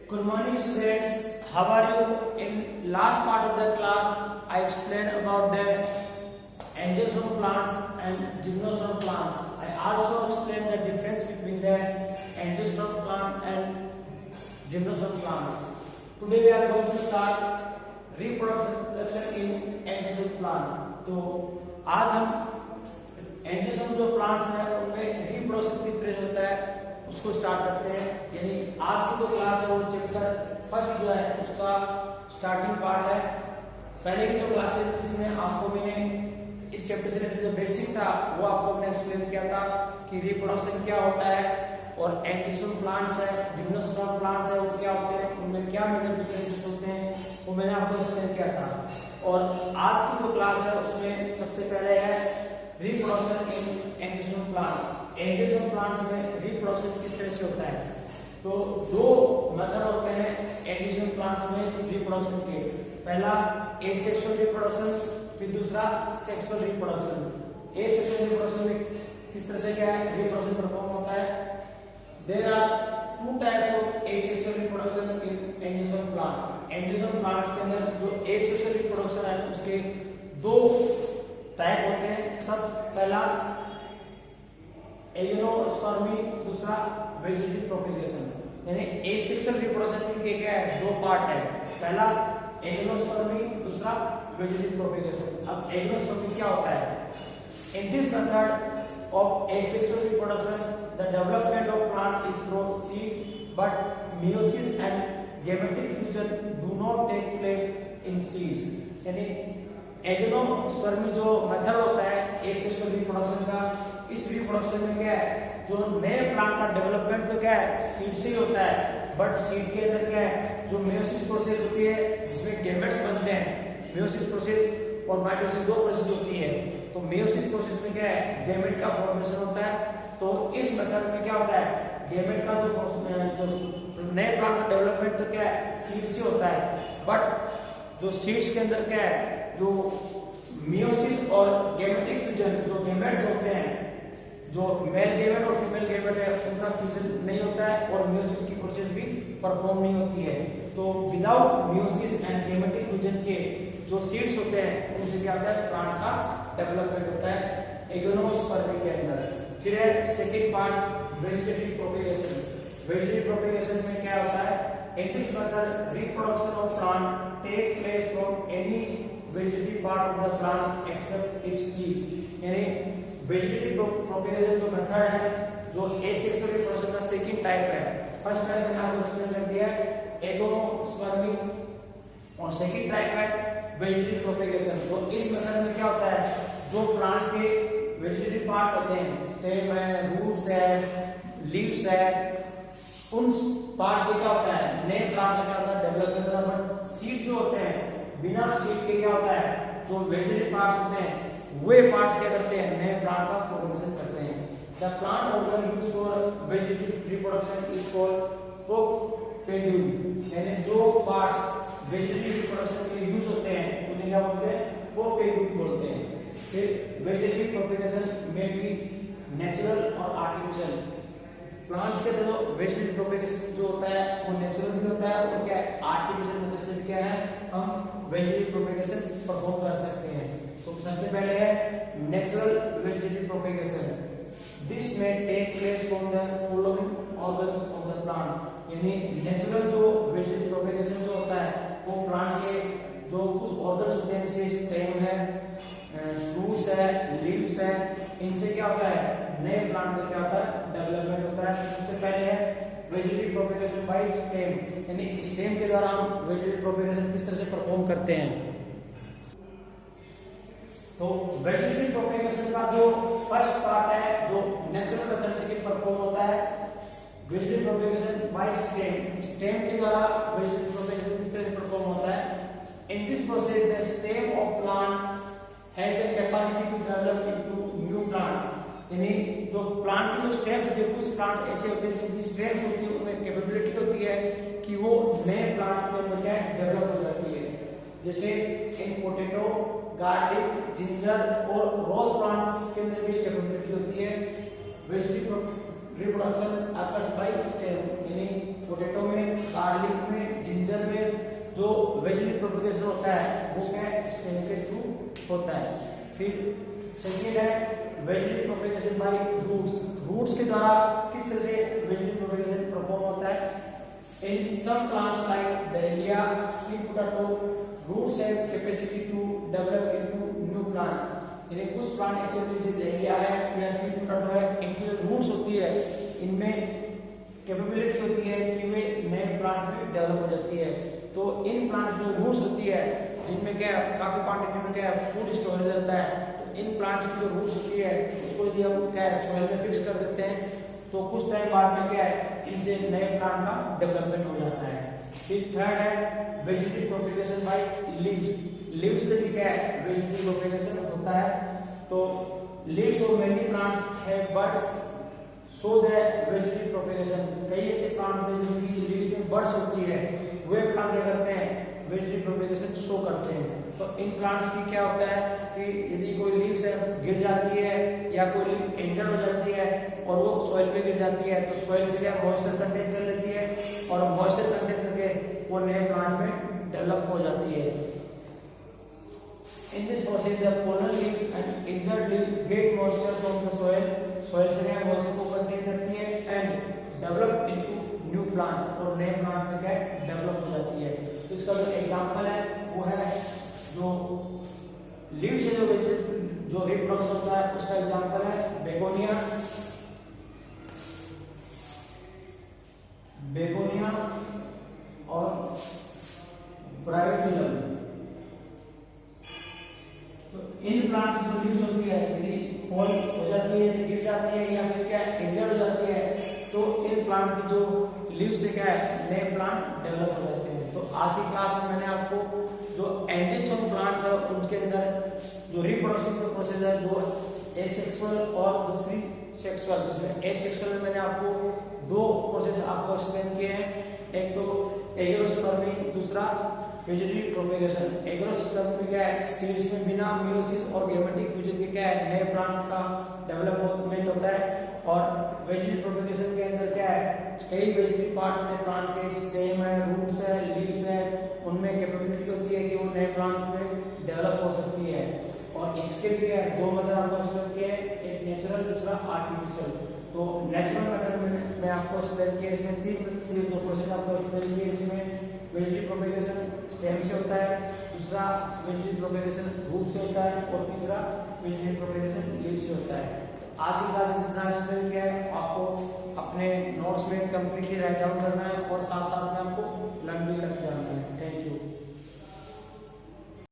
Good morning students, how are you? In last part of the class, I explained about the angiosperm plants and gymnosperm plants. I also explained the difference between the angiosperm plant and gymnosperm plants. Today we are going to start reproduction in angiosperm plant. तो आज हम angiosperm जो plants हैं उनमें reproduction किस तरह होता है उसको स्टार्ट करते हैं। यानी आज की जो क्लास है वो चैप्टर फर्स्ट जो है उसका स्टार्टिंग पार्ट है। पहले की जो क्लासेस इसमें आपको मैंने इस चैप्टर से जो बेसिक था वो आपको मैंने एक्सप्लेन किया था कि रिप्रोडक्शन क्या होता है और एंजियोस्पर्म प्लांट्स है, जिम्नोस्पर्म प्लांट्स है वो क्या होते हैं, उनमें क्या मेजर डिफरेंसेस होते हैं वो मैंने आपको एक्सप्लेन किया था। और आज की जो क्लास है उसमें सबसे पहले है reproduction in angiosperm plant. Angiosperm plants में रिप्रोडक्शन किस तरह से होता है। तो दो मेथड होते हैं एंजियोस्पर्म प्लांट्स में रिप्रोडक्शन के। पहला एसेक्सुअल रिप्रोडक्शन, फिर दूसरा सेक्सुअल रिप्रोडक्शन। एसेक्सुअल रिप्रोडक्शन में किस तरह से क्या है रिप्रोडक्शन परफॉर्म होता है। There are two types of asexual reproduction in angiosperm plants. Angiosperm plants के अंदर जो एसेक्सुअल रिप्रोडक्शन है उसके दो टाइप होते हैं। सब पहला एजियोस्पर्मी, दूसरा वेजिटेटिव प्रोपेगेशन। यानी एसेक्सुअल रिप्रोडक्शन के क्या है दो पार्ट है, पहला एजियोस्पर्मी, दूसरा वेजिटेटिव प्रोपेगेशन। अब एजियोस्पर्मी क्या होता है। In this method of asexual reproduction the development of plants is through seed but meiosis and gametic fusion do not take place in seeds। यानी एजियोस्पर्मी जो मेथड होता है एसेक्सुअल रिप्रोडक्शन का, इस रिप्रोडक्शन में क्या है जो नए प्लांट का डेवलपमेंट तो क्या है सीड से ही होता है, बट सीड के अंदर क्या है जो मेयोसिस प्रोसेस होती है जिसमें गैमेट्स बनते हैं। मेयोसिस प्रोसेस और माइटोसिस दो प्रोसेस होती है। तो मेयोसिस प्रोसेस में क्या है गैमेट का फॉर्मेशन होता है। तो इस मेथड में क्या होता है गैमेट का जो नए प्लांट का डेवलपमेंट तो क्या है सीड से होता है, बट जो सीड्स के अंदर क्या है जो मियोसिस और गैमेटिक फ्यूजन जो गैमेट्स होते हैं, जो मेल गैमेट और फीमेल गैमेट है उनका फ्यूजन नहीं होता है और मियोसिस की प्रोसेस भी परफॉर्म नहीं होती है। तो without meiosis and gametic fusion के जो सीड्स होते हैं उनसे क्या होता है प्लांट का डेवलपमेंट होता है एजियोस्पर्मी के अंदर। फिर है second part vegetative propagation. Vegetative propagation में क्या होता है in this method reproduction of plant take place from any vegetative part of the plant except its seeds. यानी वेजिटेटिव प्रोपेगेशन जो मेथड है जो एसेक्सुअल रिप्रोडक्शन का सेकंड टाइप है। फर्स्ट टाइप मैंने आपको एक्सप्लेन कर दिया है एजियोस्पर्मी और सेकंड टाइप है वेजिटेटिव प्रोपेगेशन। तो इस मेथड में क्या होता है जो प्लांट के वेजिटेटिव पार्ट होते हैं, स्टेम है, रूट्स है, लीव्स है, उन पार्ट से क्या होता है नए प्लांट का क्या होता है डेवलपमेंट होता है। बट सीड जो होते हैं बिना सीड के क्या होता है जो वेजिटेटिव पार्ट्स होते हैं वे पार्ट क्या करते हैं नए प्लांट का फॉर्मेशन करते हैं। The plant organ used for vegetative reproduction is called propagule. यानी जो पार्ट्स वेजिटेटिव रिप्रोडक्शन के लिए यूज होते हैं उन्हें क्या बोलते हैं प्रोपेड्यूल बोलते हैं। फिर वेजिटेटिव प्रोपेगेशन में भी नेचुरल और आर्टिफिशियल। प्लांट्स के अंदर जो वेजिटेटिव प्रोपेगेशन जो होता है वो नेचुरल भी होता है और क्या है आर्टिफिशियल मेथड से क्या है हम वेजिटेटिव प्रोपेगेशन परफॉर्म कर सकते हैं। तो सबसे पहले है नेचुरल वेजिटेटिव प्रोपेगेशन। दिस में take place from the following organs of the plant. यानी नेचुरल जो वेजिटेटिव प्रोपेगेशन जो होता है वो प्लांट के जो कुछ ऑर्गन्स होते हैं जैसे स्टेम है, रूट्स है, लीव्स है, इनसे क्या होता है नए प्लांट का क्या होता है डेवलपमेंट होता है। सबसे पहले है वेजिटेटिव प्रोपेगेशन बाय स्टेम। यानी स्टेम के द्वारा हम वेजिटेटिव प्रोपेगेशन किस तरह से परफॉर्म करते हैं। तो वेजिटेटिव प्रोपेगेशन का जो फर्स्ट पार्ट है जो नेचुरल मेथड से परफॉर्म होता है vegetative propagation by stem. Stem के द्वारा वेजिटेटिव प्रोपेगेशन किस तरह से परफॉर्म होता है। In this process the stem of plant has the capacity to develop into new plant. यानी जो प्लांट के जो स्टेम्स होते हैं कुछ प्लांट ऐसे होते हैं जिनकी स्टेम्स होती है उनमें कैपेबिलिटी होती है कि वो नए प्लांट में क्या डेवलप हो जाती है। जैसे इन पोटैटो, गार्लिक, जिंजर और रोज प्लांट के अंदर भी कैपेबिलिटी होती है vegetative reproduction occurs by stem. यानी पोटैटो में, गार्लिक में, जिंजर में जो वेजिटेटिव प्रोपेगेशन होता है वो क्या है, स्टेम के थ्रू होता है। फिर सेकेंड है vegetative propagation by roots. Roots के द्वारा किस तरह से वेजिटेटिव प्रोपेगेशन परफॉर्म होता है। In some plants like dahlia, sweet potato, roots have capacity to develop into new plants. यानी कुछ प्लांट ऐसे होते हैं जैसे dahlia है या sweet potato है, इनकी जो रूट्स होती है इनमें कैपेबिलिटी होती है कि वे नए प्लांट में डेवलप हो जाती है। तो इन प्लांट जो रूट्स होती है जिनमें क्या काफी क्वांटिटी में क्या फूड स्टोरेज रहता है, तो इन प्लांट्स की जो रूट्स होती है उसको यदि हम क्या सॉइल में फिक्स कर देते हैं तो कुछ टाइम बाद में क्या है इनसे नए प्लांट का डेवलपमेंट हो जाता है। फिर थर्ड है vegetative propagation by leaves. Leaves से भी क्या है वेजिटेटिव प्रोपेगेशन होता है। तो leaves of many plants have buds so that vegetative propagation, कई ऐसे प्लांट हैं जिनकी लीव्स में बड्स होती है, वे प्लांट क्या करते हैं वेजिटेटिव प्रोपेगेशन शो करते हैं। तो इन प्लांट्स की क्या होता है कि यदि कोई लीव्स है गिर जाती है या कोई लीव इंजर्ड हो जाती है और वो सॉइल पे गिर जाती है तो सॉइल से क्या मॉइस्चर कंटेन कर लेती है और मॉइस्चर कंटेन करके वो नए प्लांट में डेवलप हो जाती है। In this process, the fallen leaf and injured leaf get moisture from the soil. Soil से क्या moisture को contain करती है and develop into new plant और नए plant में क्या develop हो जाती है। तो इसका जो example है वो है जो leaf से जो reproduction होता है उसका example है बेगोनिया, बेगोनिया और ब्रायोफिलम। तो इन प्लांट्स की जो लीव्स होती है यदि फॉल हो जाती है, यदि गिर जाती है या फिर क्या इंजर्ड हो जाती है तो इन प्लांट की जो लीव्स से क्या है नए प्लांट डेवलप हो जाते हैं। तो आज की क्लास में मैंने आपको जो एंजियोस्पर्म प्लांट्स है उनके अंदर जो रिप्रोडक्शन का प्रोसेस है दो एसेक्सुअल और दूसरी सेक्सुअल। जिसमें एसेक्सुअल में मैंने आपको दो प्रोसेस आपको एक्सप्लेन किए हैं, एक तो एगोस्पर्मी, दूसरा वेजिटेटिव प्रोपेगेशन। एगोस्पर्मी में क्या है सीड्स में बिना मियोसिस और गैमेटिक फ्यूजन के क्या है नए प्लांट का डेवलपमेंट होता है। और वेजिटेटिव प्रोपेगेशन के अंदर क्या है कई वेजिटेटिव पार्ट होते हैं प्लांट के, स्टेम है, रूट्स है, लीव्स है, उनमें कैपेबिलिटी होती है कि वो नए प्लांट में डेवलप हो सकती है। और इसके लिए दो मेथड आपको एक्सप्लेन किए, एक नेचुरल दूसरा आर्टिफिशियल। तो नेचुरल मेथड में आपको एक्सप्लेन किया, इसमें तीन जो प्रोसेस आपको एक्सप्लेन किए, इसमें वेजिटेटिव प्रोपेगेशन स्टेम से होता है, दूसरा वेजिटेटिव प्रोपेगेशन रूट से होता है और तीसरा वेजिटेटिव प्रोपेगेशन लीफ से होता है। तो आज की क्लास में जितना एक्सप्लेन किया है आपको अपने नोट्स में कंप्लीटली राइट डाउन करना है।